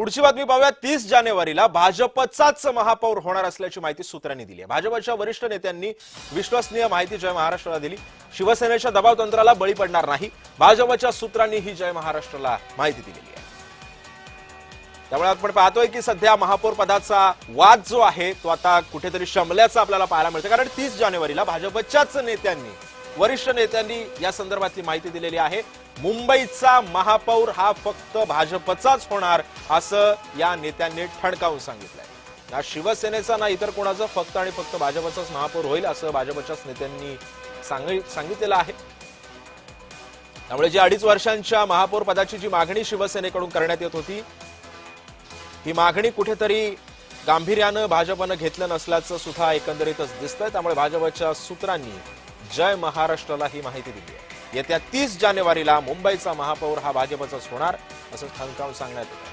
पुढची बातमी पाहूया। 30 जानेवारीला भाजपचाच महापौर होणार असल्याची माहिती सूत्रांनी दिली आहे। भाजपच्या वरिष्ठ नेत्यांनी विश्वसनीय माहिती जय महाराष्ट्राला दिली। शिवसेनेच्या दबाव तंत्राला बळी पडणार नाही, भाजपच्या सूत्रांनी ही जय महाराष्ट्राला माहिती दिलेली आहे। त्यामुळे आपण पाहतोय की सध्या महापौर पदाचा वाद जो आहे तो आता कुठेतरी शमल्याचं आपल्याला पाहायला मिळतं, कारण 30 जानेवारीला भाजपच्याच नेत्यांनी, वरिष्ठ नेत्यांनी या संदर्भातली माहिती दिलेली आहे। मुंबईचा महापौर हा फक्त भाजपचाच होणार असं या नेत्यांनी ठणकावून सांगितलंय। ना शिवसेनेचा ना इतर कोणाचा, फक्त आणि फक्त भाजपचाच महापौर होईल असं भाजपच्याच नेत्यांनी सांगितलेलं आहे। त्यामुळे जी 2.5 वर्षांच्या महापौर पदाची जी मागणी शिवसेनेकडून करण्यात येत होती, ही मागणी कुठेतरी गांभीर्यानं भाजपनं घेतलं नसल्याचं सुद्धा एकंदरीतच दिसतंय। त्यामुळे भाजपच्या सूत्रांनी जय महाराष्ट्राला ही माहिती दिली आहे। येत्या 30 जानेवारीला मुंबईचा महापौर हा भाजपचाच होणार असं ठणकावून सांगण्यात येतं।